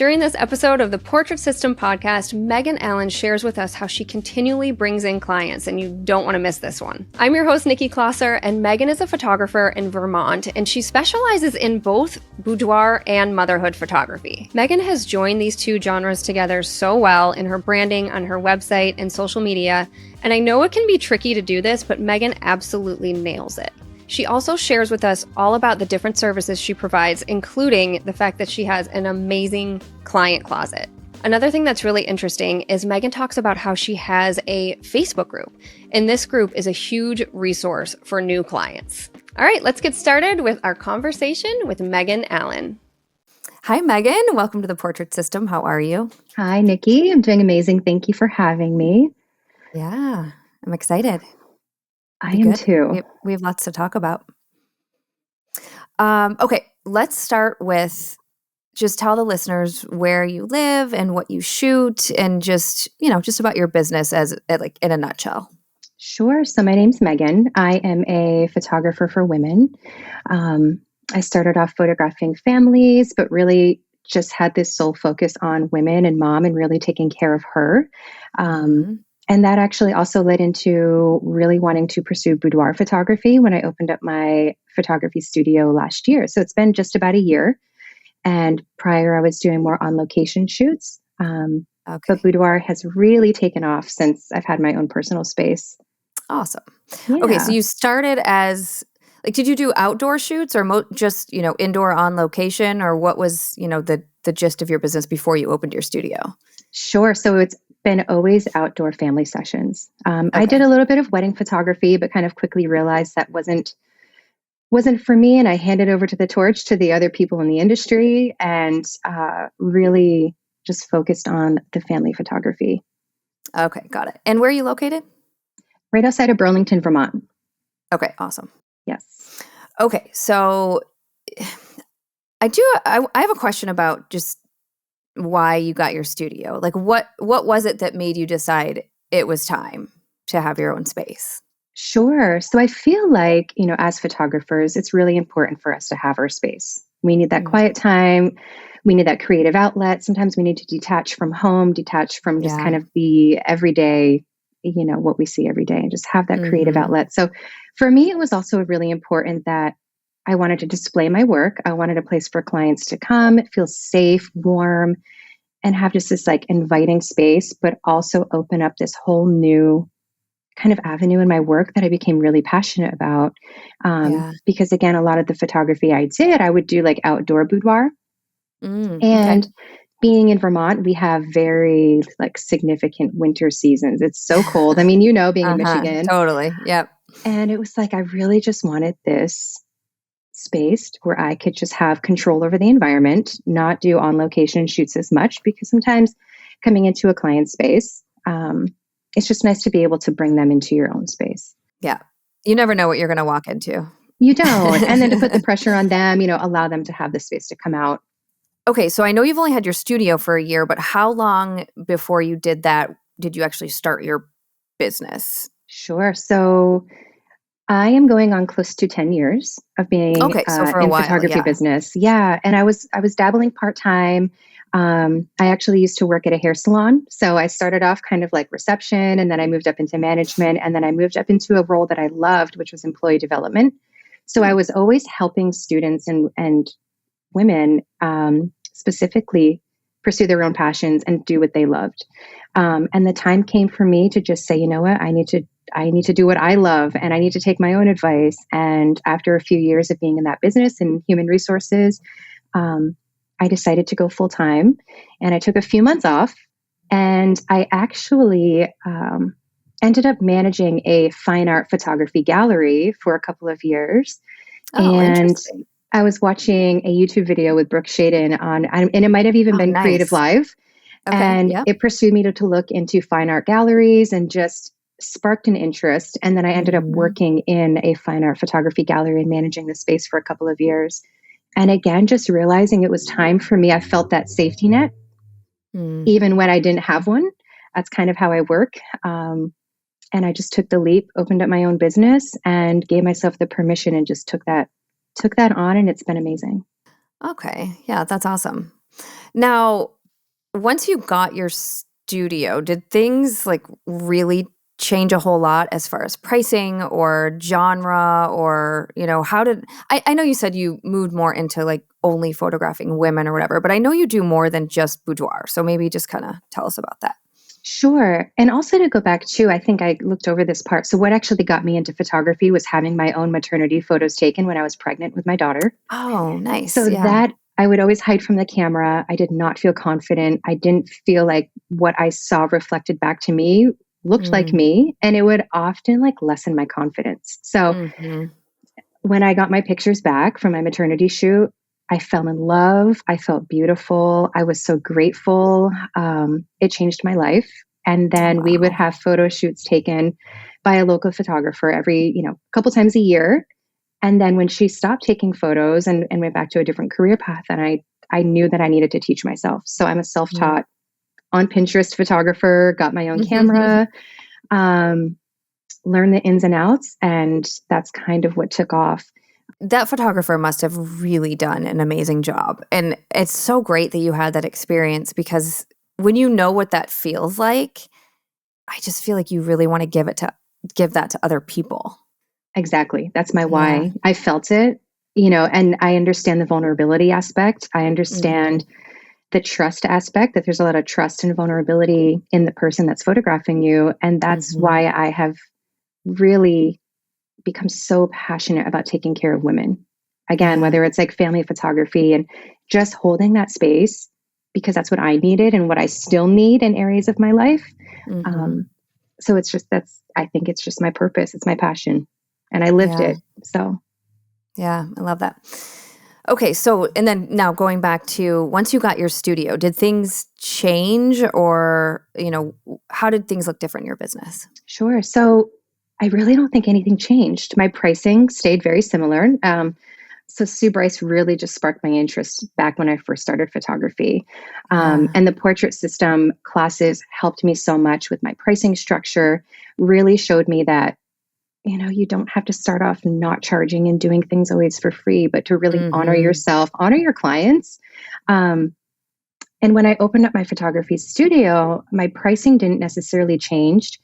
During this episode of the Portrait System podcast, Megan Allen shares with us how she continually brings in clients, and you don't want to miss this one. I'm your host, Nikki Closser, and Megan is a photographer in Vermont, and she specializes in both boudoir and motherhood photography. Megan has joined these two genres together so well in her branding, on her website, and social media, and I know it can be tricky to do this, but Megan absolutely nails it. She also shares with us all about the different services she provides, including the fact that she has an amazing client closet. Another thing that's really interesting is Megan talks about how she has a Facebook group, and this group is a huge resource for new clients. All right, let's get started with our conversation with Megan Allen. Hi, Megan. Welcome to the Portrait System. How are you? Hi, Nikki. I'm doing amazing. Thank you for having me. Yeah, I'm excited. I am too. We have lots to talk about. Okay, let's start with just tell the listeners where you live and what you shoot and just about your business in a nutshell. Sure. So my name's Megan. I am a photographer for women. I started off photographing families, but really just had this sole focus on women and mom and really taking care of her. And that actually also led into really wanting to pursue boudoir photography when I opened up my photography studio last year. So it's been just about a year. And prior, I was doing more on location shoots. But boudoir has really taken off since I've had my own personal space. Awesome. Yeah. Okay, so you started as, did you do outdoor shoots or just, indoor on location? Or what was, the gist of your business before you opened your studio? Sure. So it's been always outdoor family sessions. I did a little bit of wedding photography, but kind of quickly realized that wasn't for me. And I handed over to the torch to the other people in the industry and really just focused on the family photography. Okay, got it. And where are you located? Right outside of Burlington, Vermont. Okay, awesome. Yes. Okay, so I have a question about just why you got your studio. What was it that made you decide it was time to have your own space? Sure. So I feel like, as photographers, it's really important for us to have our space. We need that quiet time. We need that creative outlet. Sometimes we need to detach from home, detach from just kind of the everyday, what we see every day, and just have that creative outlet. So for me, it was also really important that I wanted to display my work. I wanted a place for clients to come, feel safe, warm, and have just this inviting space, but also open up this whole new kind of avenue in my work that I became really passionate about. Because again, a lot of the photography I did, I would do outdoor boudoir. And being in Vermont, we have very significant winter seasons. It's so cold. I mean, being in Michigan. Totally. Yep. And it was I really just wanted this space where I could just have control over the environment, not do on location shoots as much, because sometimes coming into a client space, it's just nice to be able to bring them into your own space. Yeah. You never know what you're going to walk into. You don't. And then to put the pressure on them, allow them to have the space to come out. Okay. So I know you've only had your studio for a year, but how long before you did that did you actually start your business? Sure. So I am going on close to 10 years of being so for a in while, photography business. Yeah. And I was dabbling part-time. I actually used to work at a hair salon. So I started off kind of reception, and then I moved up into management, and then I moved up into a role that I loved, which was employee development. So I was always helping students and women specifically pursue their own passions and do what they loved. And the time came for me to just say, you know what, I need to do what I love, and I need to take my own advice. And after a few years of being in that business and human resources, I decided to go full time, and I took a few months off, and I actually ended up managing a fine art photography gallery for a couple of years. And I was watching a YouTube video with Brooke Shaden and it might have even been nice. Creative Live. And it pursued me to look into fine art galleries and just sparked an interest. And then I ended up working in a fine art photography gallery and managing the space for a couple of years. And again, just realizing it was time for me. I felt that safety net, even when I didn't have one. That's kind of how I work. And I just took the leap, opened up my own business, and gave myself the permission and just took that on. And it's been amazing. Okay. Yeah, that's awesome. Now, once you got your studio, did things like really change a whole lot as far as pricing or genre or, how did I know you said you moved more into like only photographing women or whatever, but I know you do more than just boudoir. So maybe just kind of tell us about that. Sure. And also to go back too, I think I looked over this part. So what actually got me into photography was having my own maternity photos taken when I was pregnant with my daughter. Oh, nice. So Yeah. that I would always hide from the camera. I did not feel confident. I didn't feel like what I saw reflected back to me looked like me. And it would often like lessen my confidence. So when I got my pictures back from my maternity shoot, I fell in love. I felt beautiful. I was so grateful. It changed my life. And then we would have photo shoots taken by a local photographer every, couple times a year. And then when she stopped taking photos and went back to a different career path, and I knew that I needed to teach myself. So I'm a self-taught on Pinterest photographer, got my own camera, learned the ins and outs. And that's kind of what took off. That photographer must have really done an amazing job. And it's so great that you had that experience, because when you know what that feels like, I just feel like you really want to give that to other people. Exactly. That's my why. I felt it, and I understand the vulnerability aspect. I understand the trust aspect, that there's a lot of trust and vulnerability in the person that's photographing you. And that's why I have really become so passionate about taking care of women. Again, whether it's like family photography and just holding that space, because that's what I needed and what I still need in areas of my life. So it's just, I think it's just my purpose. It's my passion. And I lived it. So. Yeah, I love that. Okay. So, and then now going back to once you got your studio, did things change or, how did things look different in your business? Sure. So I really don't think anything changed. My pricing stayed very similar. So Sue Bryce really just sparked my interest back when I first started photography. And the portrait system classes helped me so much with my pricing structure, really showed me that, you don't have to start off not charging and doing things always for free, but to really honor yourself, honor your clients. And when I opened up my photography studio, my pricing didn't necessarily change.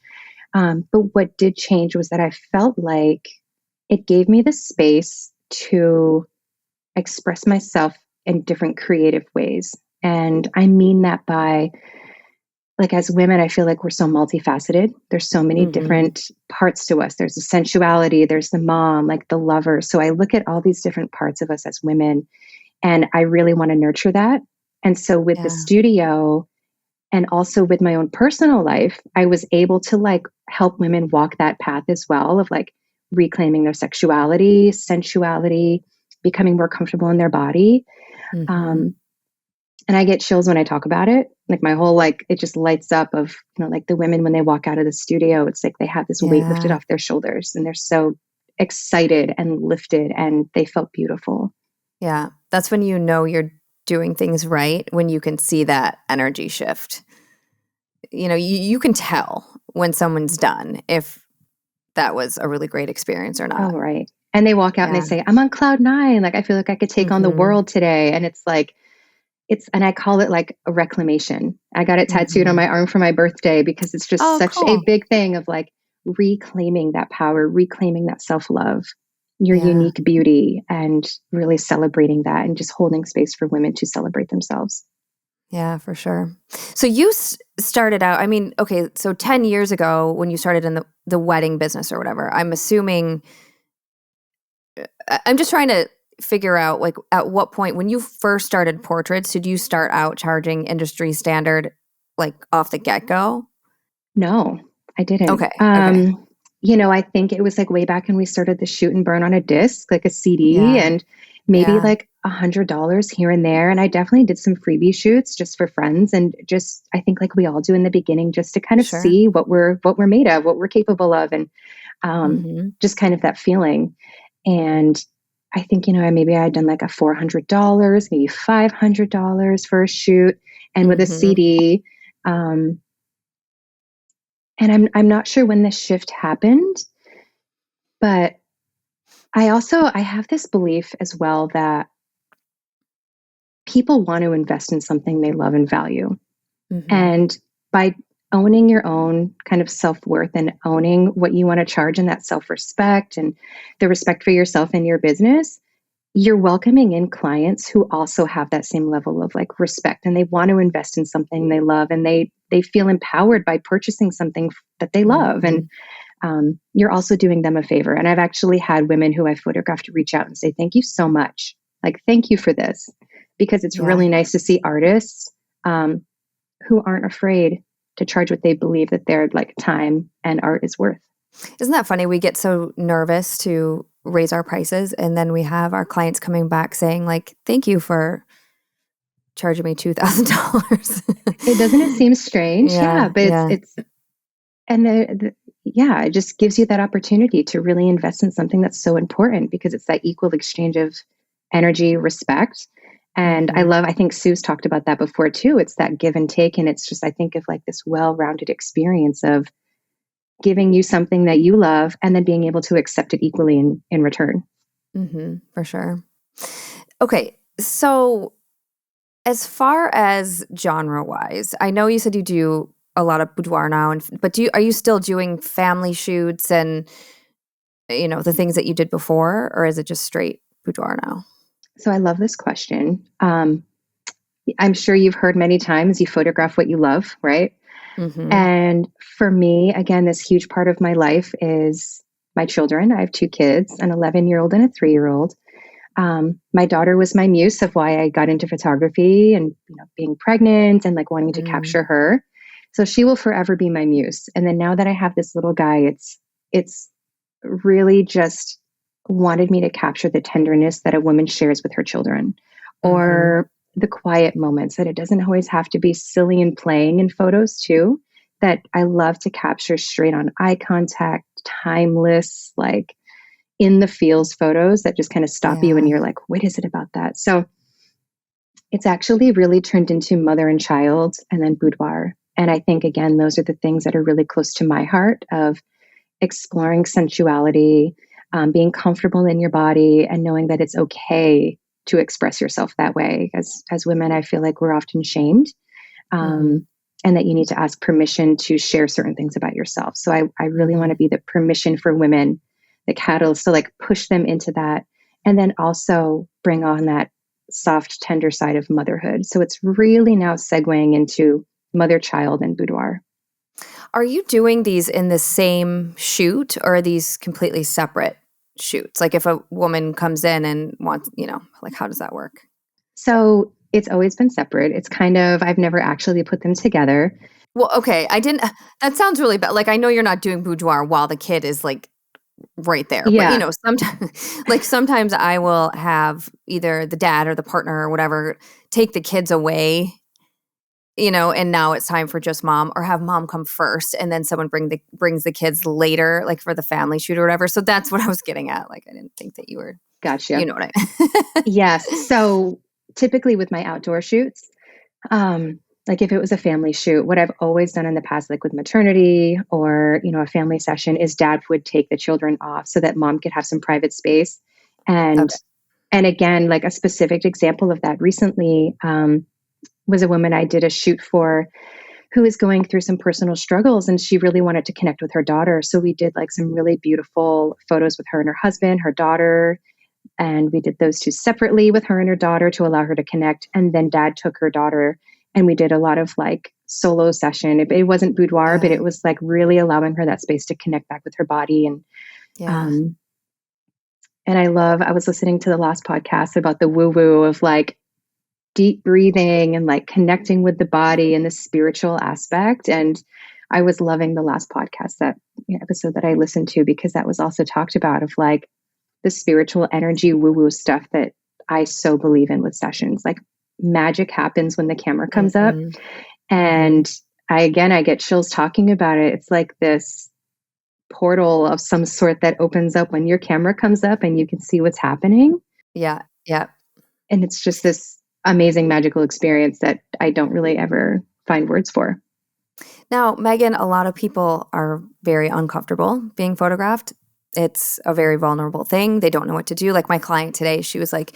But what did change was that I felt like it gave me the space to express myself in different creative ways. And I mean that by, like, as women, I feel like we're so multifaceted. There's so many different parts to us. There's the sensuality, there's the mom, like the lover. So I look at all these different parts of us as women, and I really want to nurture that. And so with the studio, and also with my own personal life, I was able to like help women walk that path as well, of like reclaiming their sexuality, sensuality, becoming more comfortable in their body. And I get chills when I talk about it. Like my whole, like, it just lights up of, like the women when they walk out of the studio, it's like they have this weight lifted off their shoulders and they're so excited and lifted and they felt beautiful. Yeah. That's when you're doing things right, when you can see that energy shift. You can tell when someone's done if that was a really great experience or not. Oh, right. And they walk out and they say, I'm on cloud 9. Like, I feel like I could take on the world today. And it's like, and I call it like a reclamation. I got it tattooed on my arm for my birthday because it's just such a big thing of like reclaiming that power, reclaiming that self-love, your unique beauty, and really celebrating that and just holding space for women to celebrate themselves. Yeah, for sure. So you started out, okay, so 10 years ago when you started in the wedding business or whatever, I'm assuming, I'm just trying to figure out, like, at what point when you first started portraits, did you start out charging industry standard, like off the get-go? No, I didn't. Okay. I think it was like way back when we started the shoot and burn on a disc, like a CD, and maybe like $100 here and there. And I definitely did some freebie shoots just for friends, and just, I think like we all do in the beginning, just to kind of see what we're made of, what we're capable of, and just kind of that feeling. And I think, maybe I'd done like a $400, maybe $500 for a shoot, and with a CD. And I'm not sure when this shift happened, but I have this belief as well that people want to invest in something they love and value. Mm-hmm. And by owning your own kind of self-worth and owning what you want to charge and that self-respect and the respect for yourself and your business, you're welcoming in clients who also have that same level of like respect, and they want to invest in something they love, and they feel empowered by purchasing something that they love. Mm-hmm. And you're also doing them a favor. And I've actually had women who I photographed reach out and say, thank you so much. Like, thank you for this, because it's really nice to see artists who aren't afraid to charge what they believe that their like time and art is worth. Isn't that funny? We get so nervous to raise our prices, and then we have our clients coming back saying like, thank you for charging me $2,000. Doesn't it seem strange? Yeah, but it's and it just gives you that opportunity to really invest in something that's so important, because it's that equal exchange of energy, respect. And I think Sue's talked about that before too. It's that give and take. And it's just, I think of like this well-rounded experience of giving you something that you love and then being able to accept it equally in return. Mm-hmm, for sure. Okay. So as far as genre-wise, I know you said you do a lot of boudoir now, but are you still doing family shoots and, the things that you did before, or is it just straight boudoir now? So I love this question. I'm sure you've heard many times, you photograph what you love, right? Mm-hmm. And for me, again, this huge part of my life is my children. I have 2 kids, an 11-year-old and a 3-year-old. My daughter was my muse of why I got into photography and being pregnant and like wanting to capture her. So she will forever be my muse. And then now that I have this little guy, it's really just wanted me to capture the tenderness that a woman shares with her children, or the quiet moments, that it doesn't always have to be silly and playing in photos too, that I love to capture straight on eye contact, timeless, like in the feels photos that just kind of stop you and you're like, what is it about that? So it's actually really turned into mother and child and then boudoir. And I think, again, those are the things that are really close to my heart, of exploring sensuality, being comfortable in your body, and knowing that it's okay to express yourself that way. As women, I feel like we're often shamed, and that you need to ask permission to share certain things about yourself. So I really want to be the permission for women, the catalyst, so like push them into that, and then also bring on that soft, tender side of motherhood. So it's really now segueing into mother, child, and boudoir. Are you doing these in the same shoot, or are these completely separate shoots? Like if a woman comes in and wants, like how does that work? So it's always been separate. It's kind of, I've never actually put them together. Well, okay. That sounds really bad. Like I know you're not doing boudoir while the kid is like right there. Yeah. But sometimes I will have either the dad or the partner or whatever take the kids away, and now it's time for just mom, or have mom come first and then someone brings the kids later, like for the family shoot or whatever. So that's what I was getting at. Like I didn't think that you were. Gotcha. You know what I mean? Yes. So typically with my outdoor shoots, like if it was a family shoot, what I've always done in the past, like with maternity or, a family session, is dad would take the children off so that mom could have some private space. And again, like a specific example of that recently, was a woman I did a shoot for who is going through some personal struggles, and she really wanted to connect with her daughter. So we did like some really beautiful photos with her and her husband, her daughter, and we did those 2 separately with her and her daughter to allow her to connect. And then dad took her daughter, and we did a lot of like solo session. It wasn't boudoir, but it was like really allowing her that space to connect back with her body. And and I was listening to the last podcast about the woo-woo of like deep breathing and like connecting with the body and the spiritual aspect. And I was loving the last podcast, that episode that I listened to, because that was also talked about of like the spiritual energy woo-woo stuff that I so believe in with sessions. Like magic happens when the camera comes up. And I get chills talking about it. It's like this portal of some sort that opens up when your camera comes up and you can see what's happening. Yeah. Yeah. And it's just this amazing magical experience that I don't really ever find words for. Now, Megan, a lot of people are very uncomfortable being photographed. It's a very vulnerable thing. They don't know what to do. Like my client today, she was like,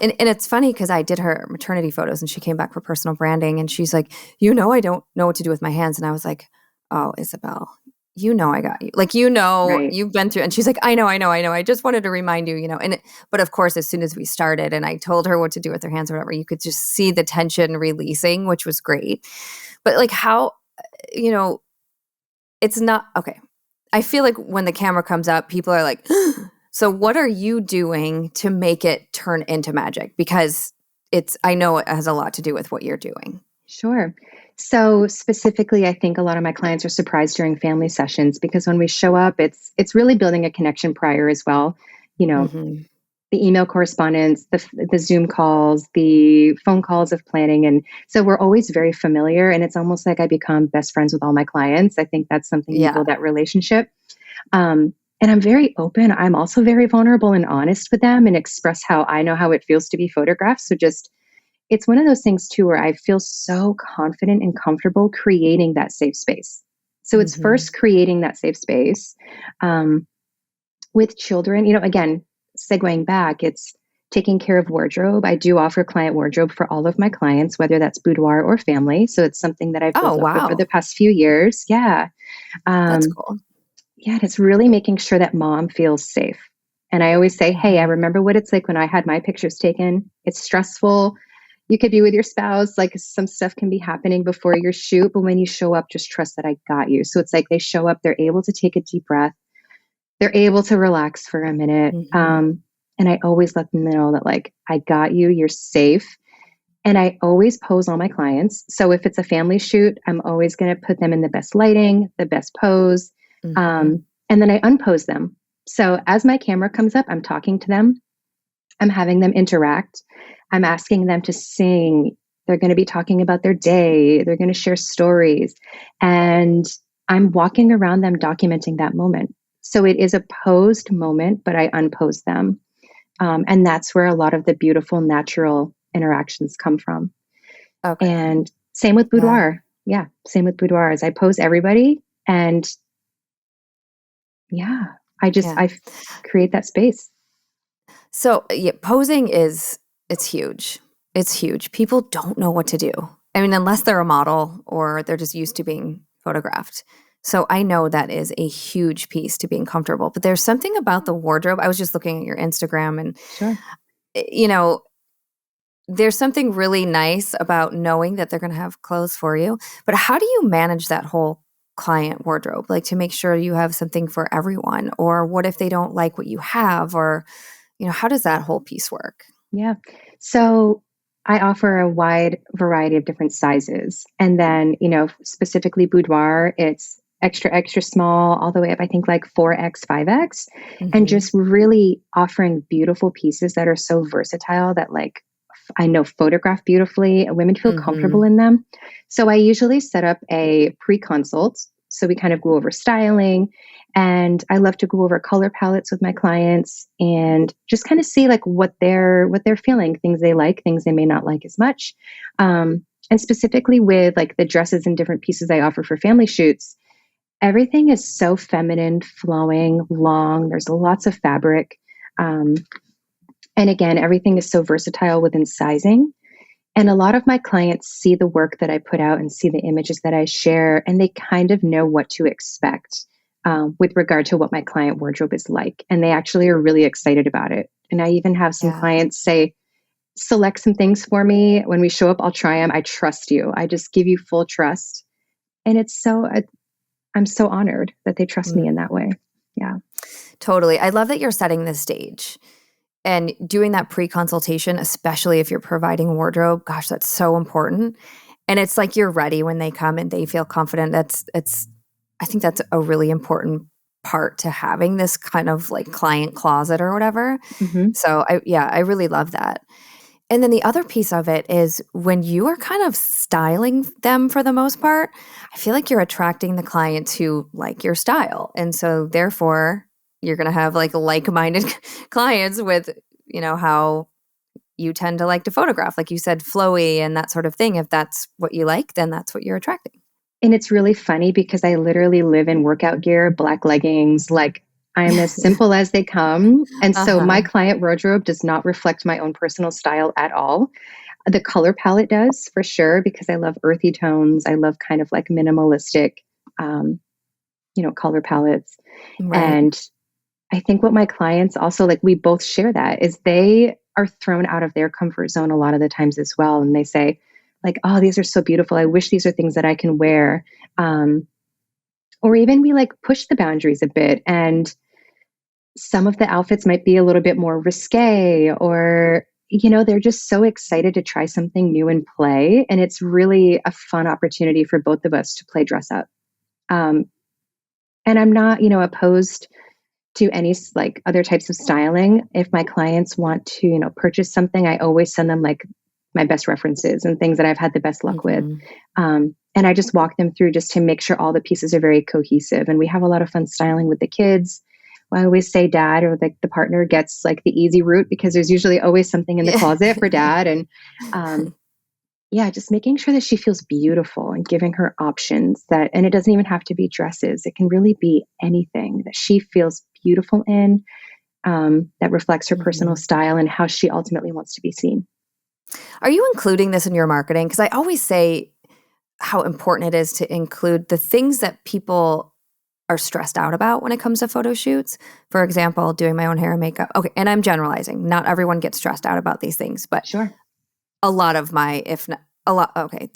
And it's funny because I did her maternity photos and she came back for personal branding and she's like, I don't know what to do with my hands. And I was like, oh, Isabel, I got you. Like, Right. you've been through. And she's like, I know. I just wanted to remind you, but of course, as soon as we started and I told her what to do with her hands or whatever, you could just see the tension releasing, which was great. But like how, it's not, okay. I feel like when the camera comes up, people are like, so what are you doing to make it turn into magic? Because I know it has a lot to do with what you're doing. Sure. So specifically, I think a lot of my clients are surprised during family sessions because when we show up, it's really building a connection prior as well. Mm-hmm. The email correspondence, the Zoom calls, the phone calls of planning. And so we're always very familiar and it's almost like I become best friends with all my clients. I think that's something you build that relationship. And I'm very open. I'm also very vulnerable and honest with them and express how I know how it feels to be photographed. So it's one of those things too, where I feel so confident and comfortable creating that safe space. So it's first creating that safe space with children, again, segueing back, it's taking care of wardrobe. I do offer client wardrobe for all of my clients, whether that's boudoir or family. So it's something that I've built up over the past few years. Yeah. That's cool. Yeah. And it's really making sure that mom feels safe. And I always say, hey, I remember what it's like when I had my pictures taken. It's stressful. You could be with your spouse, like some stuff can be happening before your shoot, but when you show up, just trust that I got you. So it's like they show up, they're able to take a deep breath. They're able to relax for a minute. And I always let them know that like, I got you, you're safe. And I always pose all my clients. So if it's a family shoot, I'm always going to put them in the best lighting, the best pose. And then I unpose them. So as my camera comes up, I'm talking to them. I'm having them interact. I'm asking them to sing. They're going to be talking about their day. They're going to share stories. And I'm walking around them documenting that moment. So it is a posed moment, but I unpose them. And that's where a lot of the beautiful natural interactions come from. Okay. And same with boudoir. Yeah. Same with boudoir as I pose everybody. And I create that space. So posing it's huge. It's huge. People don't know what to do. I mean, unless they're a model or they're just used to being photographed. So I know that is a huge piece to being comfortable. But there's something about the wardrobe. I was just looking at your Instagram and, there's something really nice about knowing that they're going to have clothes for you. But how do you manage that whole client wardrobe? Like to make sure you have something for everyone? Or what if they don't like what you have? Or, how does that whole piece work? Yeah. So I offer a wide variety of different sizes. And then, specifically boudoir, it's extra, extra small, all the way up, I think like 4X, 5X, and just really offering beautiful pieces that are so versatile that like, I know photograph beautifully, women feel comfortable in them. So I usually set up a pre-consult. So we kind of go over styling and I love to go over color palettes with my clients and just kind of see like what they're feeling, things they like, things they may not like as much. And specifically with like the dresses and different pieces I offer for family shoots, everything is so feminine, flowing, long. There's lots of fabric. And again, everything is so versatile within sizing. And a lot of my clients see the work that I put out and see the images that I share, and they kind of know what to expect with regard to what my client wardrobe is like. And they actually are really excited about it. And I even have some clients say, select some things for me. When we show up, I'll try them. I trust you. I just give you full trust. And I'm so honored that they trust me in that way. Yeah. Totally. I love that you're setting the stage. And doing that pre-consultation, especially if you're providing wardrobe, gosh, that's so important. And it's like you're ready when they come and they feel confident. I think that's a really important part to having this kind of like client closet or whatever. So I really love that. And then the other piece of it is when you are kind of styling them for the most part, I feel like you're attracting the clients who like your style. And so therefore, you're going to have like-minded clients with, how you tend to like to photograph, like you said, flowy and that sort of thing. If that's what you like, then that's what you're attracting. And it's really funny because I literally live in workout gear, black leggings. Like I'm as simple as they come. And so Uh-huh. my client wardrobe does not reflect my own personal style at all. The color palette does for sure, because I love earthy tones. I love kind of like minimalistic, um, color palettes. Right. And I think what my clients also like, we both share that, is they are thrown out of their comfort zone a lot of the times as well. And they say, like, oh, these are so beautiful. I wish these are things that I can wear. Or even we like push the boundaries a bit. And some of the outfits might be a little bit more risque, or, they're just so excited to try something new and play. And it's really a fun opportunity for both of us to play dress up. Um, and I'm not, opposed to any like other types of styling. If my clients want to, purchase something, I always send them like my best references and things that I've had the best luck with. And I just walk them through just to make sure all the pieces are very cohesive. And we have a lot of fun styling with the kids. I always say dad or like the partner gets like the easy route, because there's usually always something in the closet for dad. And just making sure that she feels beautiful and giving her options and it doesn't even have to be dresses. It can really be anything that she feels beautiful in, that reflects her personal style and how she ultimately wants to be seen. Are you including this in your marketing? Because I always say how important it is to include the things that people are stressed out about when it comes to photo shoots. For example, doing my own hair and makeup. Okay, and I'm generalizing. Not everyone gets stressed out about these things, but Sure. a lot of the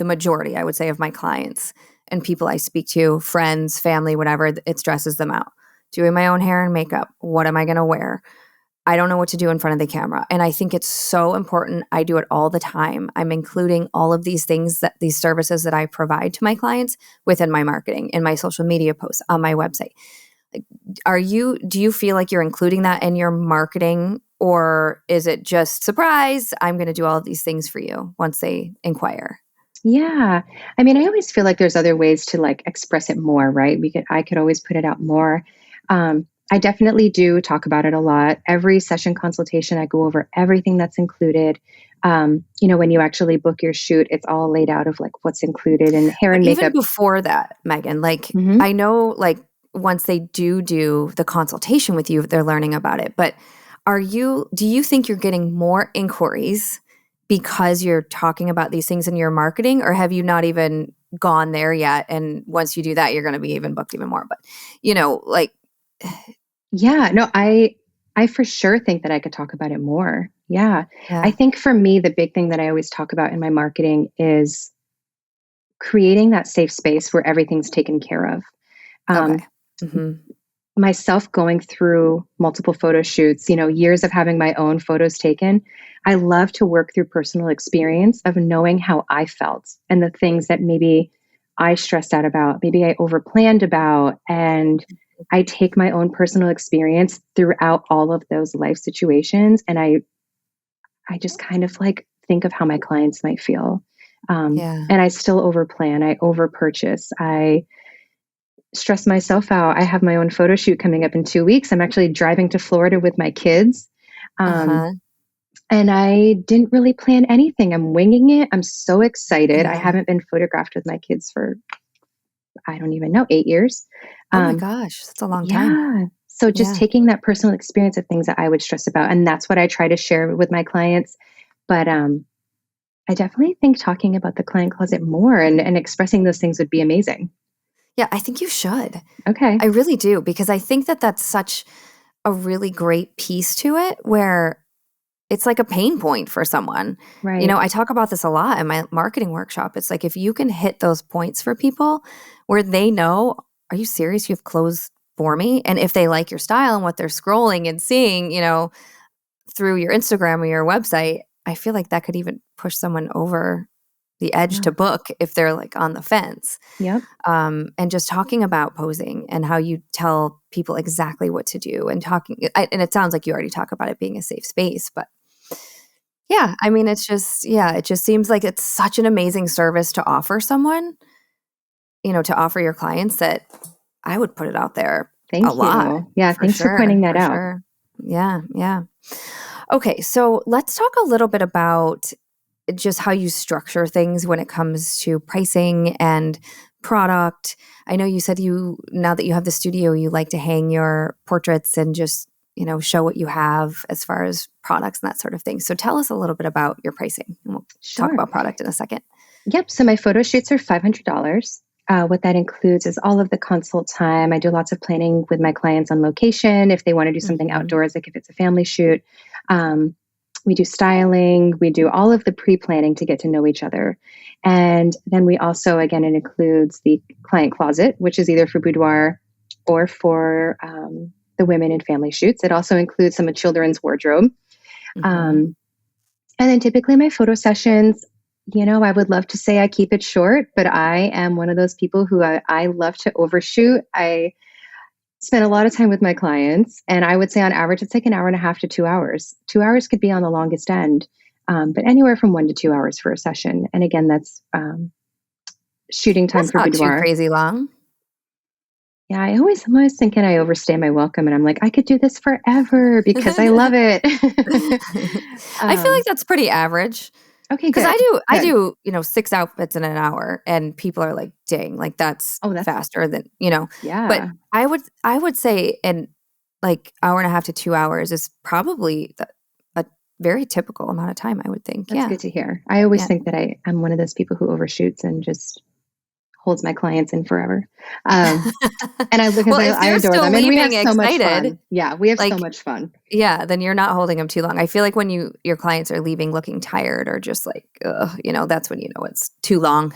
majority, I would say, of my clients and people I speak to, friends, family, whatever, it stresses them out. Doing my own hair and makeup. What am I going to wear? I don't know what to do in front of the camera. And I think it's so important. I do it all the time. I'm including all of these things, these services that I provide to my clients within my marketing, in my social media posts, on my website. Do you feel like you're including that in your marketing, or is it just surprise, I'm going to do all of these things for you once they inquire? Yeah. I mean, I always feel like there's other ways to like express it more, right? I could always put it out more. I definitely do talk about it a lot. Every session consultation, I go over everything that's included. When you actually book your shoot, it's all laid out of like what's included in hair But and even makeup. before that, Megan, I know once they do the consultation with you, they're learning about it. But do you think you're getting more inquiries because you're talking about these things in your marketing, or have you not even gone there yet? And once you do that, you're going to be even booked even more. But, Yeah, no, I for sure think that I could talk about it more. Yeah. I yeah. think for me, the big thing that I always talk about in my marketing is creating that safe space where everything's taken care of. Okay. Mm-hmm. Myself going through multiple photo shoots, years of having my own photos taken, I love to work through personal experience of knowing how I felt and the things that maybe I stressed out about, maybe I overplanned about, and I take my own personal experience throughout all of those life situations, and I just kind of like think of how my clients might feel. Yeah. And I still overplan, I overpurchase, I stress myself out. I have my own photo shoot coming up in 2 weeks. I'm actually driving to Florida with my kids. Uh-huh. And I didn't really plan anything. I'm winging it. I'm so excited. I Yeah. haven't been photographed with my kids for, I don't even know, 8 years. Oh my gosh, that's a long time. Yeah. So just Yeah. taking that personal experience of things that I would stress about. And that's what I try to share with my clients. But I definitely think talking about the client closet more and expressing those things would be amazing. Yeah, I think you should. Okay. I really do, because I think that that's such a really great piece to it, where it's like a pain point for someone. Right. I talk about this a lot in my marketing workshop. It's like, if you can hit those points for people where they know, are you serious? You have clothes for me? And if they like your style and what they're scrolling and seeing, through your Instagram or your website, I feel like that could even push someone over the edge Yeah. to book if they're like on the fence. Yep. And just talking about posing and how you tell people exactly what to do, and and it sounds like you already talk about it being a safe space, but yeah, I mean, it just seems like it's such an amazing service to offer someone, to offer your clients, that I would put it out there a Thank lot, you. Yeah. for Thanks for pointing sure, that for out. sure. Yeah, yeah. Okay, so let's talk a little bit about just how you structure things when it comes to pricing and product? I know you said now that you have the studio, you like to hang your portraits and just, show what you have as far as products and that sort of thing. So tell us a little bit about your pricing, and we'll talk about product in a second. Yep. So my photo shoots are $500. What that includes is all of the consult time. I do lots of planning with my clients on location if they want to do something outdoors, like if it's a family shoot. We do styling. We do all of the pre-planning to get to know each other. And then we also, again, it includes the client closet, which is either for boudoir or for the women in family shoots. It also includes some of children's wardrobe. And then typically my photo sessions, I would love to say I keep it short, but I am one of those people who I love to overshoot. I spend a lot of time with my clients, and I would say on average, it's like an hour and a half to 2 hours. 2 hours could be on the longest end, but anywhere from 1 to 2 hours for a session. And again, that's shooting time That's for not boudoir. Too crazy long. Yeah, I'm always thinking I overstay my welcome, and I'm like, I could do this forever because I love it. I feel like that's pretty average. Okay, because good. I do 6 outfits in an hour, and people are like, "Dang, like that's faster than." Yeah. But I would say, in like hour and a half to 2 hours is probably a very typical amount of time. I would think. That's good to hear. I always think that I'm one of those people who overshoots and just holds my clients in forever. And I adore them, and we have so much fun. Yeah, we have so much fun. Yeah, then you're not holding them too long. I feel like when your clients are leaving looking tired or just like, that's when it's too long.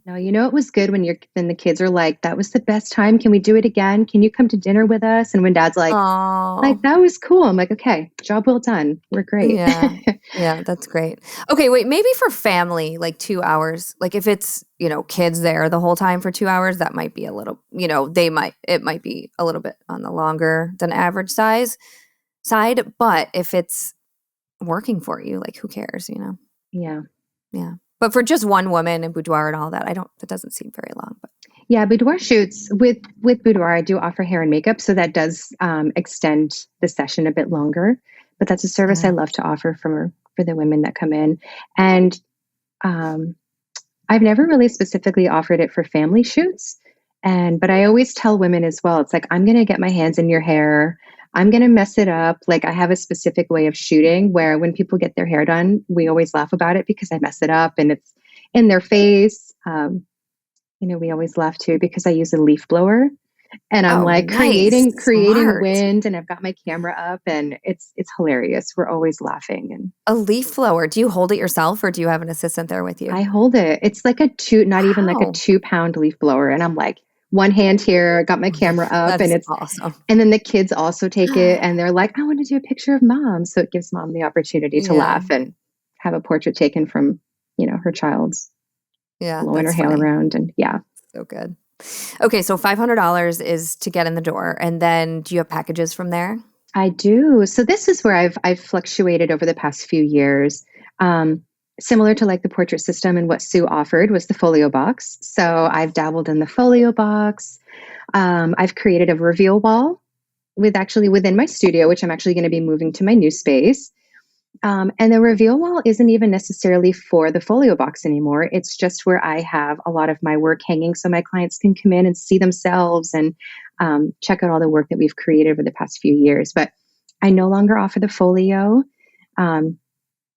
No, it was good when the kids are like, that was the best time. Can we do it again? Can you come to dinner with us? And when dad's like, that was cool. I'm like, okay, job well done. We're great. Yeah, that's great. Okay, wait, maybe for family, like 2 hours, like if it's, kids there the whole time for 2 hours, that might be a little, it might be a little bit on the longer than average side. But if it's working for you, like who cares, Yeah. Yeah. But for just one woman and boudoir and all that, that doesn't seem very long. But yeah, boudoir shoots with boudoir, I do offer hair and makeup. So that does extend the session a bit longer, but that's a service I love to offer for the women that come in. And I've never really specifically offered it for family shoots. But I always tell women as well, it's like, I'm going to get my hands in your hair. I'm going to mess it up. Like I have a specific way of shooting where when people get their hair done, we always laugh about it because I mess it up and it's in their face. We always laugh too because I use a leaf blower and I'm creating wind, and I've got my camera up, and it's hilarious. We're always laughing. And a leaf blower, do you hold it yourself or do you have an assistant there with you? I hold it. It's like not even like a 2-pound leaf blower. And I'm like, one hand here, got my camera up, and it's awesome. And then the kids also take it, and they're like, I want to do a picture of mom. So it gives mom the opportunity to laugh and have a portrait taken from, her child's blowing her hair around. And so good. Okay. So $500 is to get in the door. And then do you have packages from there? I do. So this is where I've fluctuated over the past few years. Similar to like the portrait system, and what Sue offered was the folio box. So I've dabbled in the folio box. I've created a reveal wall within my studio, which I'm actually going to be moving to my new space. And the reveal wall isn't even necessarily for the folio box anymore. It's just where I have a lot of my work hanging so my clients can come in and see themselves and check out all the work that we've created over the past few years. But I no longer offer the folio.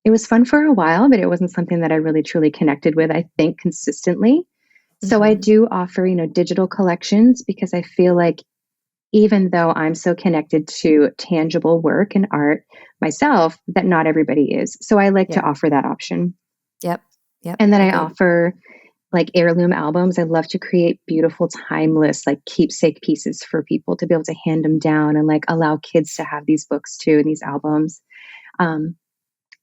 It was fun for a while, but it wasn't something that I really truly connected with, I think, consistently. So I do offer, digital collections because I feel like even though I'm so connected to tangible work and art myself, that not everybody is. So I like to offer that option. Yep. And then I offer like heirloom albums. I love to create beautiful, timeless, like keepsake pieces for people to be able to hand them down and like allow kids to have these books too and these albums.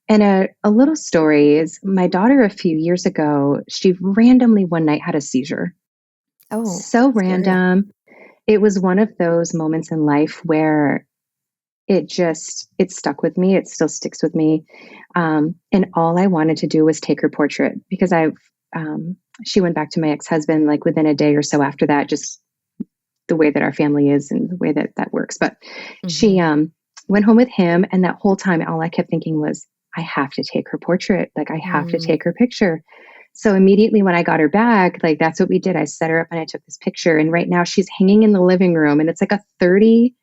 And a little story is my daughter a few years ago, she randomly one night had a seizure. Oh, so random. It was one of those moments in life where it stuck with me. It still sticks with me. And all I wanted to do was take her portrait because she went back to my ex-husband like within a day or so after that, just the way that our family is and the way that works. But she went home with him. And that whole time, all I kept thinking was, I have to take her portrait. Like I have to take her picture. So immediately when I got her back, like that's what we did. I set her up and I took this picture. And right now she's hanging in the living room, and it's like a 30,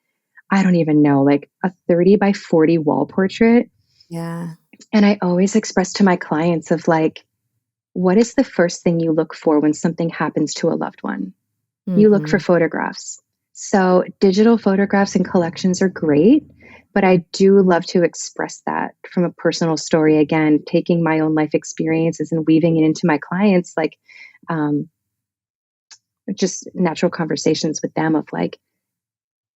I don't even know, like a 30 by 40 wall portrait. Yeah. And I always express to my clients of like, what is the first thing you look for when something happens to a loved one? You look for photographs. So digital photographs and collections are great, but I do love to express that from a personal story. Again, taking my own life experiences and weaving it into my clients, like just natural conversations with them of like,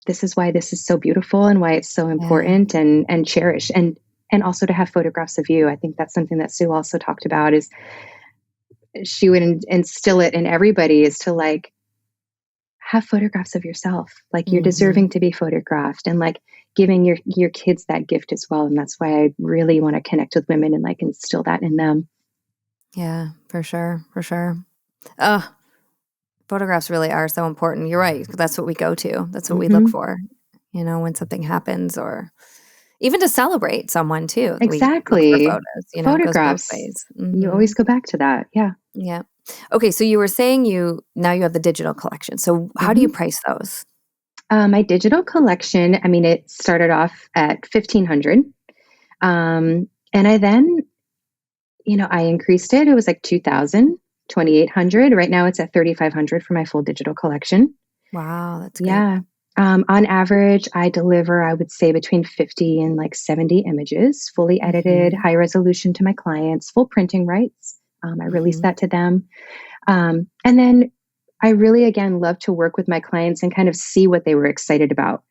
this is why this is so beautiful and why it's so important and cherished. And also to have photographs of you. I think that's something that Sue also talked about, is she would instill it in everybody, is to like, have photographs of yourself. Like you're deserving to be photographed, and like giving your kids that gift as well. And that's why I really want to connect with women and like instill that in them. Yeah, for sure. For sure. Photographs really are so important. You're right. That's what we go to. That's what we look for, when something happens, or even to celebrate someone too. We look for Exactly. photos, it goes both Photographs. ways. You always go back to that. Yeah. Yeah. Okay. So you were saying now you have the digital collection. So how do you price those? My digital collection, I mean, it started off at 1,500. And I then, I increased it. It was like 2,000, 2,800. Right now it's at 3,500 for my full digital collection. Wow. That's great. Yeah. On average, I deliver, I would say, between 50 and like 70 images, fully edited, high resolution to my clients, full printing rights. I release that to them. And then I really, again, love to work with my clients and kind of see what they were excited about.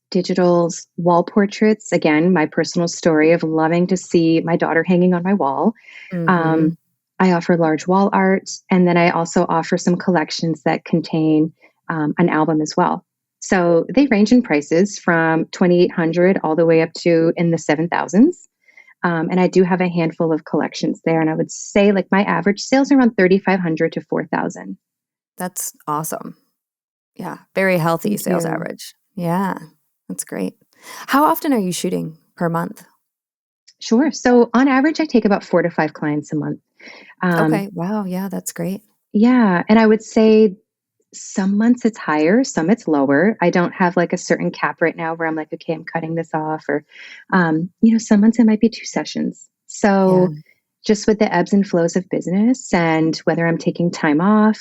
Digital's wall portraits, again, my personal story of loving to see my daughter hanging on my wall. I offer large wall art. And then I also offer some collections that contain an album as well. So they range in prices from 2,800 all the way up to in the 7,000s. And I do have a handful of collections there. And I would say like my average sales are around 3,500 to 4,000. That's awesome. Yeah. Very healthy sales average. Yeah. That's great. How often are you shooting per month? Sure. So on average, I take about 4 to 5 clients a month. Okay. Wow. Yeah. That's great. Yeah. And I would say some months it's higher, some it's lower. I don't have like a certain cap right now where I'm like, okay, I'm cutting this off, or, some months it might be 2 sessions. So just with the ebbs and flows of business and whether I'm taking time off,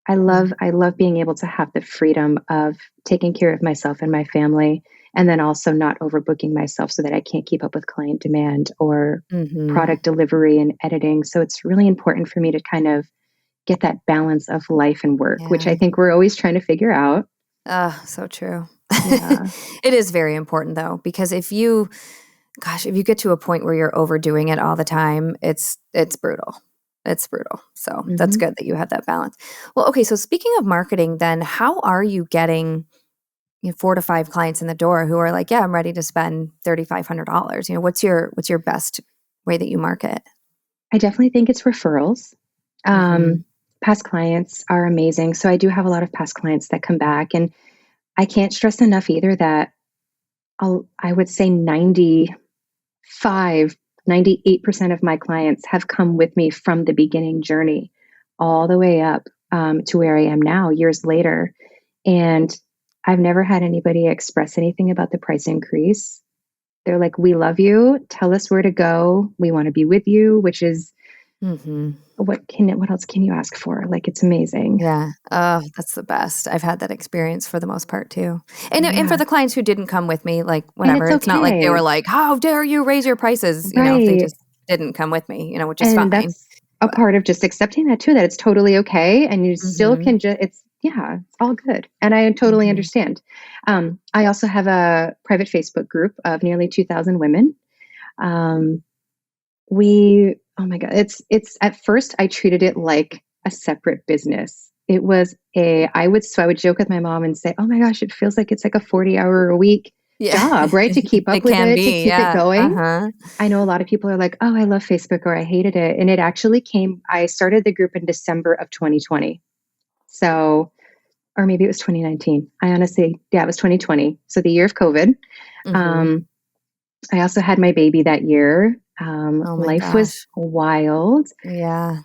I love being able to have the freedom of taking care of myself and my family, and then also not overbooking myself so that I can't keep up with client demand or product delivery and editing. So it's really important for me to kind of get that balance of life and work, which I think we're always trying to figure out. So true. Yeah. It is very important though, because if you get to a point where you're overdoing it all the time, it's brutal. It's brutal. So that's good that you have that balance. Well, okay. So speaking of marketing, then how are you getting 4 to 5 clients in the door who are like, yeah, I'm ready to spend $3,500? What's your best way that you market? I definitely think it's referrals. Past clients are amazing. So I do have a lot of past clients that come back, and I can't stress enough either that I would say 98% of my clients have come with me from the beginning journey all the way up to where I am now, years later. And I've never had anybody express anything about the price increase. They're like, we love you. Tell us where to go. We want to be with you, which is what else can you ask for? Like, it's amazing. Yeah. Oh, that's the best. I've had that experience for the most part too. And for the clients who didn't come with me, like whatever, it's not like they were like, how dare you raise your prices? They just didn't come with me, which is fine. That's a part of just accepting that too, that it's totally okay. And you still can it's all good. And I totally understand. I also have a private Facebook group of nearly 2,000 women. Oh my God, it's at first I treated it like a separate business. It was I would joke with my mom and say, oh my gosh, it feels like it's like a 40-hour-a-week job, right? To keep up with it, to keep it going. I know a lot of people are like, oh, I love Facebook, or I hated it. And it actually I started the group in December of 2020. So, or maybe it was 2019. It was 2020. So the year of COVID. I also had my baby that year. Oh my Life was gosh. wild. Yeah.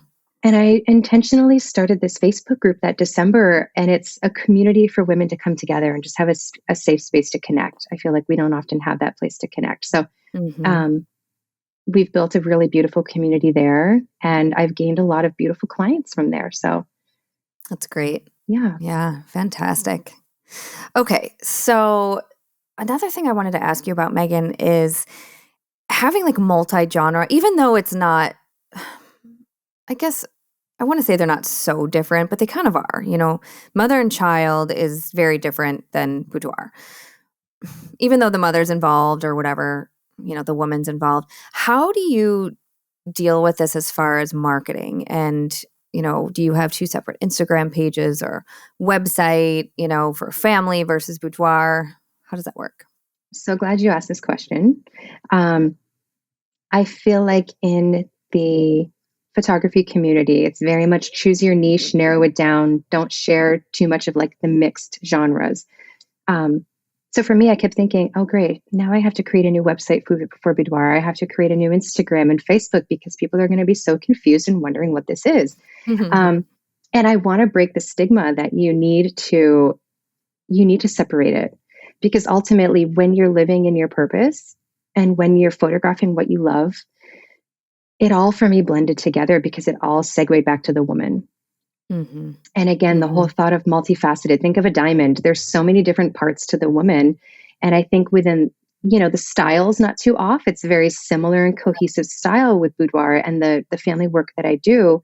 And I intentionally started this Facebook group that December, and it's a community for women to come together and just have a safe space to connect. I feel like we don't often have that place to connect. So Hmm. um, we've built a really beautiful community there, and I've gained a lot of beautiful clients from there. So That's great. yeah. Yeah. Fantastic. Okay. So another thing I wanted to ask you about, Megan, is having like multi-genre, even though it's not, I guess I want to say they're not so different, but they kind of are. Mother and child is very different than boudoir. Even though the mother's involved or whatever, the woman's involved. How do you deal with this as far as marketing? And, do you have two separate Instagram pages or website, for family versus boudoir? How does that work? So glad you asked this question. Um, I feel like in the photography community, it's very much choose your niche, narrow it down, don't share too much of like the mixed genres. Um, so for me, I kept thinking, oh, great. Now I have to create a new website for Boudoir. I have to create a new Instagram and Facebook because people are going to be so confused and wondering what this is. Mhm. Um, and I want to break the stigma that you need to separate it, because ultimately when you're living in your purpose and when you're photographing what you love, it all for me blended together because it all segued back to the woman. Mhm. And again, the whole Mhm. thought of multifaceted, think of a diamond. There's so many different parts to the woman. And I think within, the style's not too off. It's very similar and cohesive style with boudoir and the family work that I do.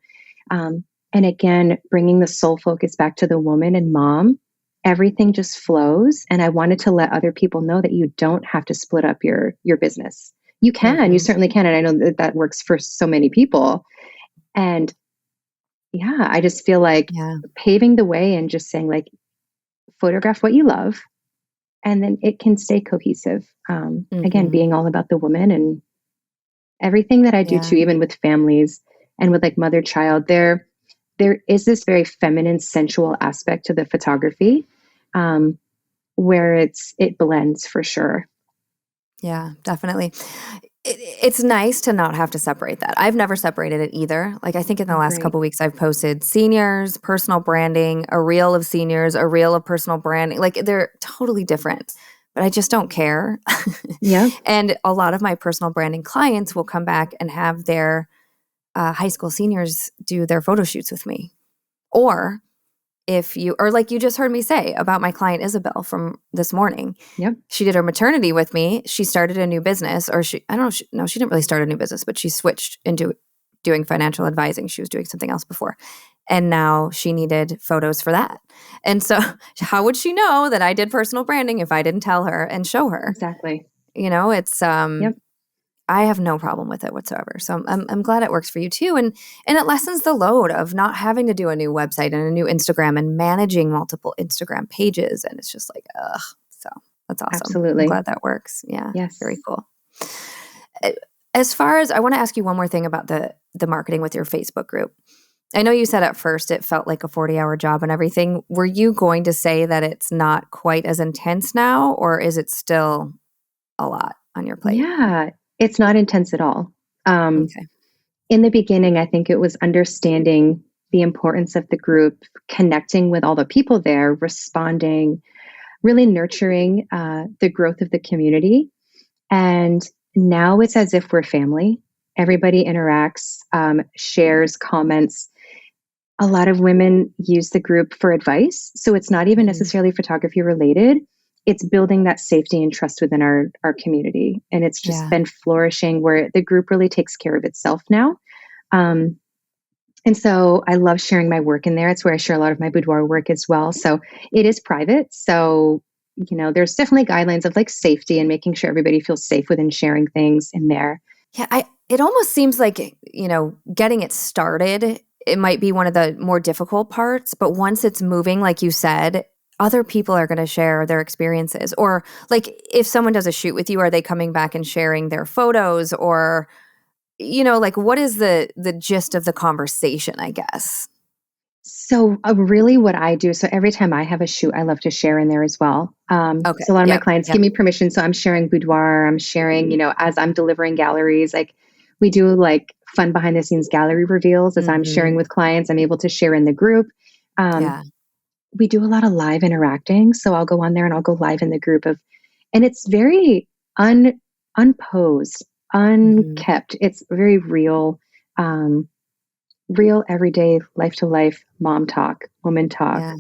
And again, bringing the soul focus back to the woman and mom, everything just flows. And I wanted to let other people know that you don't have to split up your business. You Mhm. certainly can. And I know that works for so many people. And yeah, I just feel like Yeah. paving the way and just saying like, photograph what you love, and then it can stay cohesive. Again, Mhm. being all about the woman and everything that I do Yeah. too, even with families and with like mother child, there is this very feminine, sensual aspect to the photography, um, where it blends for sure. Yeah, definitely. It's nice to not have to separate that. I've never separated it either. Like I think in the Oh, last great. couple weeks I've posted seniors, personal branding, a reel of seniors, a reel of personal branding. Like they're totally different, but I just don't care. Yeah, And a lot of my personal branding clients will come back and have their high school seniors do their photo shoots with me. Or or like you just heard me say about my client Isabel from this morning. yep, She did her maternity with me. She started a new business, or I don't know, no, she didn't really start a new business, but she switched into doing financial advising. She was doing something else before. And now she needed photos for that. And so, how would she know that I did personal branding if I didn't tell her and show her? exactly. It's Yep, I have no problem with it whatsoever. So I'm glad it works for you too, and it lessens the load of not having to do a new website and a new Instagram and managing multiple Instagram pages. And it's just like, ugh. So that's awesome. I'm absolutely. glad that works. Yeah, very Yes. cool. Uh, As far as I want to ask you one more thing about the marketing with your Facebook group. I know you said at first it felt like a 40-hour job and everything. Were you going to say that it's not quite as intense now, or is it still a lot on your plate? Yeah, it's not intense at all. Um, Okay. in the beginning, I think it was understanding the importance of the group, connecting with all the people there, responding, really nurturing the growth of the community. And now it's as if we're family. Everybody interacts, shares, comments. A lot of women use the group for advice. So it's not even Mhm. necessarily photography related. It's building that safety and trust within our community. And it's just Yeah. been flourishing where the group really takes care of itself now. Um, and so I love sharing my work in there. It's where I share a lot of my boudoir work as well. So it is private. So, there's definitely guidelines of like safety and making sure everybody feels safe within sharing things in there. Yeah, it almost seems like, getting it started, it might be one of the more difficult parts, but once it's moving, like you said, other people are going to share their experiences. Or like if someone does a shoot with you, are they coming back and sharing their photos, or like what is the gist of the conversation, I guess? So, really, what I do, so every time I have a shoot, I love to share in there as well. Okay. So, a lot of my Yep. clients give Yep. me permission. So, I'm sharing boudoir, I'm sharing, as I'm delivering galleries, like We do like fun behind the scenes gallery reveals as I'm sharing with clients. I'm able to share in the group. Yeah. We do a lot of live interacting. So I'll go on there and I'll go live in the group and it's very unposed, unkept. It's very real, real everyday life to life mom talk, woman talk. Yeah.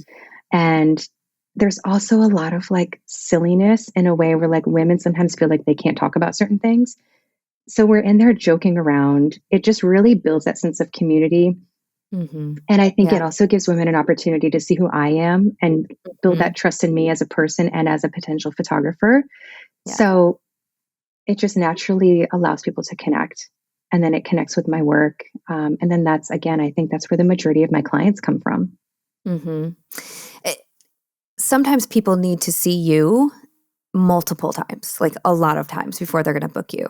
And there's also a lot of like silliness in a way where like women sometimes feel like they can't talk about certain things. So we're in there joking around. It just really builds that sense of community. And I think it also gives women an opportunity to see who I am and build that trust in me as a person and as a potential photographer. Yeah. So it just naturally allows people to connect. And then it connects with my work. And then that's, again, I think that's where the majority of my clients come from. Sometimes people need to see you multiple times, like a lot of times before they're going to book you.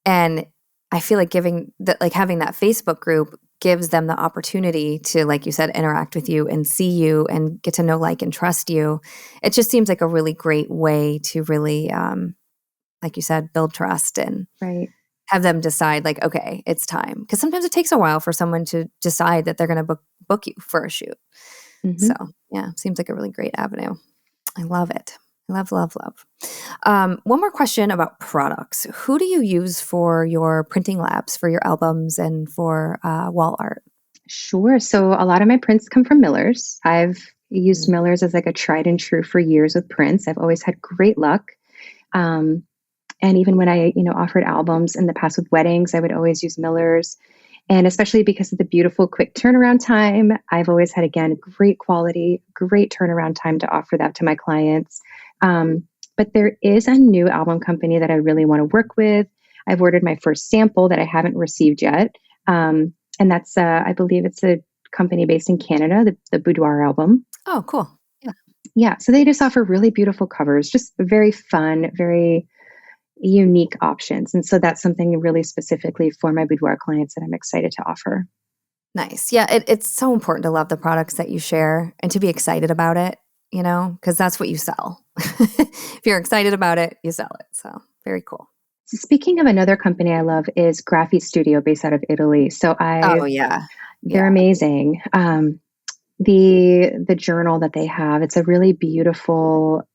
And I feel like having that Facebook group gives them the opportunity to, like you said, interact with you and see you and get to know, like, and trust you. It just seems like a really great way to really, like you said, build trust and have them decide, like, okay, it's time. Because sometimes it takes a while for someone to decide that they're going to book you for a shoot. So yeah, seems like a really great avenue. I love it. Love. One more question about products. Who do you use for your printing labs, for your albums, and for wall art? Sure. So a lot of my prints come from Miller's. I've used Miller's as like a tried and true for years with prints. I've always had great luck. And even when I, offered albums in the past with weddings, I would always use Miller's. And especially because of the beautiful quick turnaround time, I've always had, again, great quality, great turnaround time to offer that to my clients. But there is a new album company that I really want to work with. I've ordered my first sample that I haven't received yet. And that's, I believe it's a company based in Canada, the Boudoir album. Oh, cool. Yeah. So they just offer really beautiful covers, just very fun, very unique options. And so that's something really specifically for my boudoir clients that I'm excited to offer. Nice. Yeah. It's so important to love the products that you share and to be excited about it, because that's what you sell. If you're excited about it, you sell it. So very cool. So speaking of another company I love is Graphi Studio based out of Italy. So they're amazing. The journal that they have, it's a really beautiful,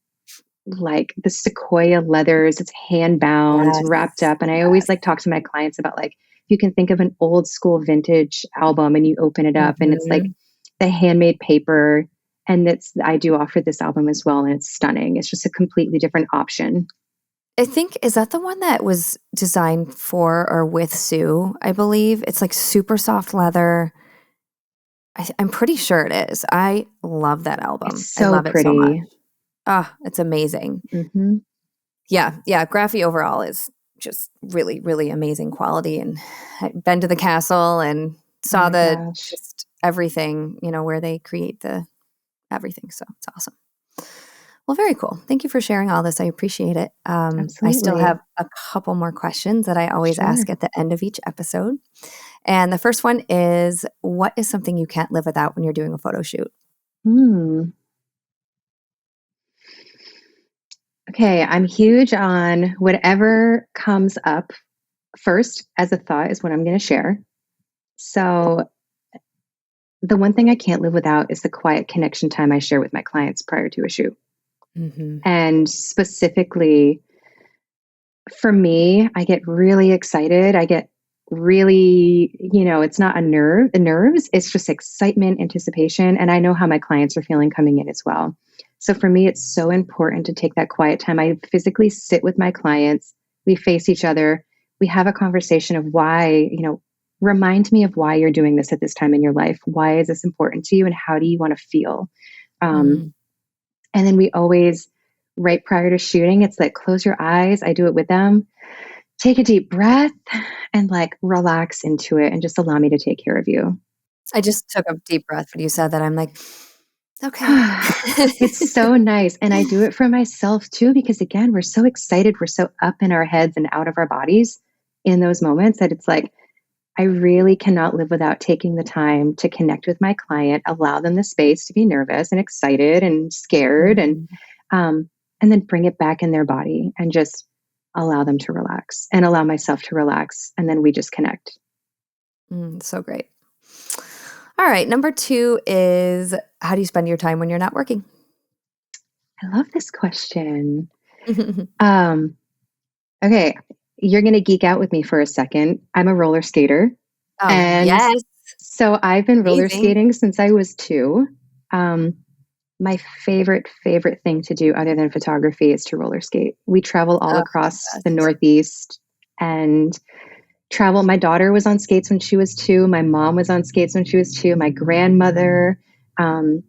like the sequoia leathers, it's hand bound, wrapped up. And I always talk to my clients about you can think of an old school vintage album and you open it up and it's like the handmade paper. And I do offer this album as well. And it's stunning. It's just a completely different option. I think, is that the one that was designed for or with Sue? I believe it's like super soft leather. I'm pretty sure it is. I love that album. It's so I love pretty. it so much. It's amazing. Yeah. Graphi overall is just really, really amazing quality. And I've been to the castle and saw just everything, where they create the everything. So it's awesome. Well, very cool. Thank you for sharing all this. I appreciate it. Absolutely. I still have a couple more questions that I always ask at the end of each episode. And the first one is, what is something you can't live without when you're doing a photo shoot? Okay, I'm huge on whatever comes up first as a thought is what I'm going to share. So the one thing I can't live without is the quiet connection time I share with my clients prior to a shoot. And specifically for me, I get really excited. I get really, it's not nerves. It's just excitement, anticipation. And I know how my clients are feeling coming in as well. So for me, it's so important to take that quiet time. I physically sit with my clients. We face each other. We have a conversation of why, remind me of why you're doing this at this time in your life. Why is this important to you? And how do you want to feel? And then we always, right prior to shooting, it's like, close your eyes. I do it with them. Take a deep breath and relax into it and just allow me to take care of you. I just took a deep breath when you said that. I'm like, okay. It's so nice. And I do it for myself too, because again, we're so excited. We're so up in our heads and out of our bodies in those moments that it's like, I really cannot live without taking the time to connect with my client, allow them the space to be nervous and excited and scared and then bring it back in their body and just allow them to relax and allow myself to relax. And then we just connect. So great. All right. Number 2 is, how do you spend your time when you're not working? I love this question. Okay. You're going to geek out with me for a second. I'm a roller skater. Oh, And yes. so I've been roller Amazing. skating since I was 2. My favorite thing to do other than photography is to roller skate. We travel all across the Northeast and travel. My daughter was on skates when she was 2. My mom was on skates when she was 2. My grandmother. And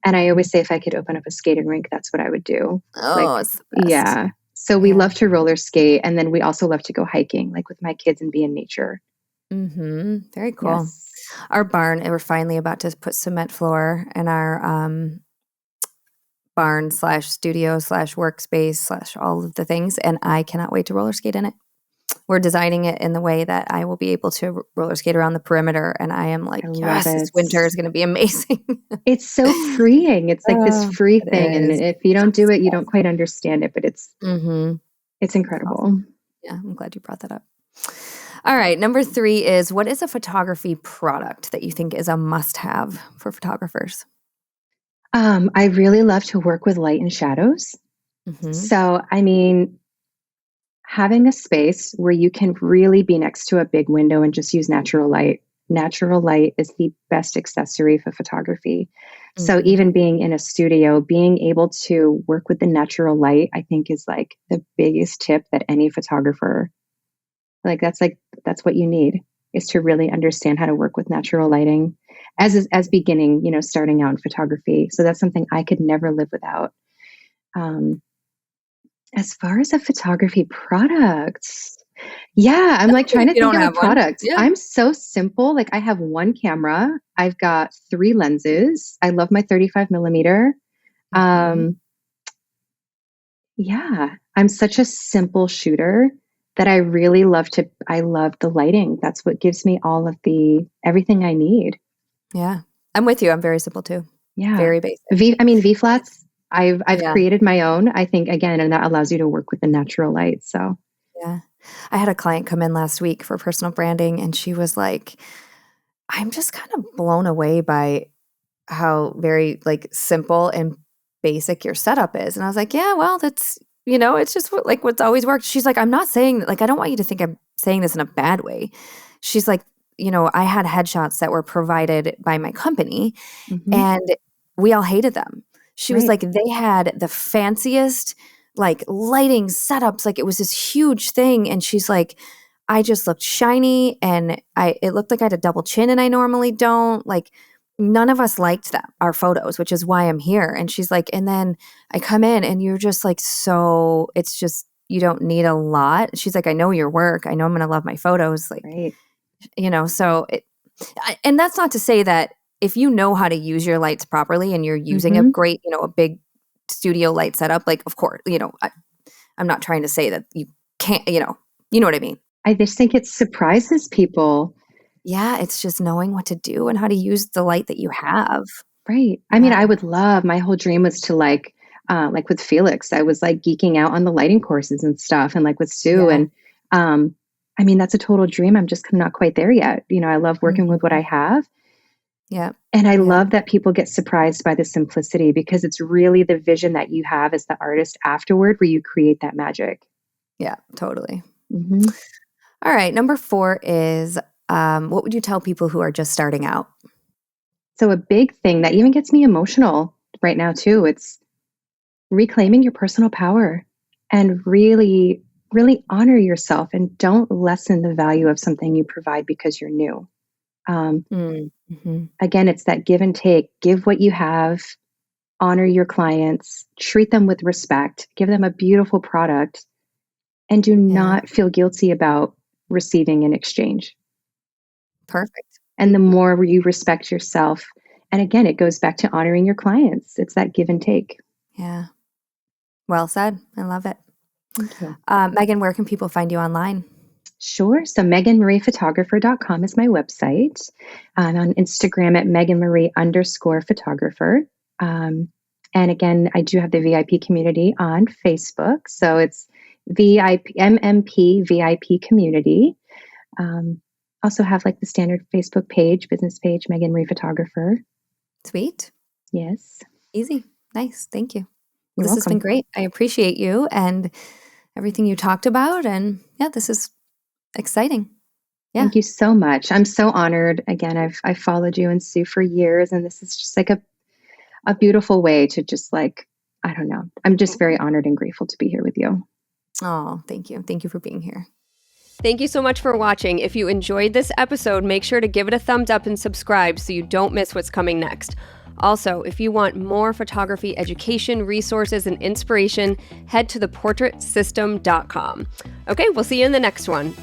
I always say if I could open up a skating rink, that's what I would do. Oh, it's the best. Yeah. So we love to roller skate. And then we also love to go hiking, like with my kids and be in nature. Very cool. Yes. Our barn, we're finally about to put cement floor in our barn / studio / workspace / all of the things. And I cannot wait to roller skate in it. We're designing it in the way that I will be able to roller skate around the perimeter. And I am like, yes, this winter is going to be amazing. It's so freeing. It's like this free thing. is. And if you don't do it, you don't quite understand it, but it's incredible. Awesome. Yeah, I'm glad you brought that up. All right. Number 3 is, what is a photography product that you think is a must-have for photographers? I really love to work with light and shadows. So, I mean, having a space where you can really be next to a big window and just use natural light. Natural light is the best accessory for photography. So even being in a studio, being able to work with the natural light, I think is like the biggest tip that any photographer, that's what you need, is to really understand how to work with natural lighting as beginning, starting out in photography. So that's something I could never live without. As far as a photography products, I'm like trying to think of a product. I'm so simple. Like I have one camera. I've got 3 lenses. I love my 35 millimeter. I'm such a simple shooter that I really love I love the lighting. That's what gives me all of everything I need. Yeah. I'm with you. I'm very simple too. Yeah. Very basic. V-flats. I've created my own, I think, again, and that allows you to work with the natural light. So yeah. I had a client come in last week for personal branding, and she was like, I'm just kind of blown away by how very simple and basic your setup is. And I was like, yeah, well, that's, it's just what's always worked. She's like, I'm not saying that, I don't want you to think I'm saying this in a bad way. She's like, I had headshots that were provided by my company and we all hated them. She was like, they had the fanciest lighting setups. It was this huge thing. And she's like, I just looked shiny and it looked like I had a double chin and I normally don't. None of us liked our photos, which is why I'm here. And she's like, and then I come in and you're just so it's just, you don't need a lot. She's like, I know your work. I know I'm going to love my photos. So and that's not to say that if you know how to use your lights properly and you're using a great, a big studio light setup, of course, I'm not trying to say that you can't, you know what I mean? I just think it surprises people. Yeah, it's just knowing what to do and how to use the light that you have. Right. I mean, I would love, my whole dream was to like with Felix, I was geeking out on the lighting courses and stuff, and with Sue. And I mean, that's a total dream. I'm just not quite there yet. I love working with what I have. Yeah. And I love that people get surprised by the simplicity, because it's really the vision that you have as the artist afterward where you create that magic. Yeah, totally. All right. Number 4 is, what would you tell people who are just starting out? So a big thing that even gets me emotional right now too, it's reclaiming your personal power and really, really honor yourself and don't lessen the value of something you provide because you're new. Again, it's that give and take. Give what you have, honor your clients, treat them with respect, give them a beautiful product, and do not feel guilty about receiving in exchange. Perfect. And the more you respect yourself, and again, it goes back to honoring your clients. It's that give and take. Yeah. Well said. I love it. Thank you. Megan, where can people find you online? Sure. So meganmariephotographer.com is my website. I'm on Instagram at meganmarie_photographer. And again, I do have the VIP community on Facebook. So it's VIP, MMP VIP community. Also have like the standard Facebook page, business page, Megan Marie Photographer. Sweet. Yes. Easy. Nice. Thank you. You're This has been welcome. great. I appreciate you and everything you talked about. And yeah, this is exciting. Yeah. Thank you so much. I'm so honored. Again, I've followed you and Sue for years, and this is just like a beautiful way to just like, I don't know. I'm just very honored and grateful to be here with you. Oh, thank you. Thank you for being here. Thank you so much for watching. If you enjoyed this episode, make sure to give it a thumbs up and subscribe so you don't miss what's coming next. Also, if you want more photography education, resources, and inspiration, head to theportraitsystem.com. Okay, we'll see you in the next one.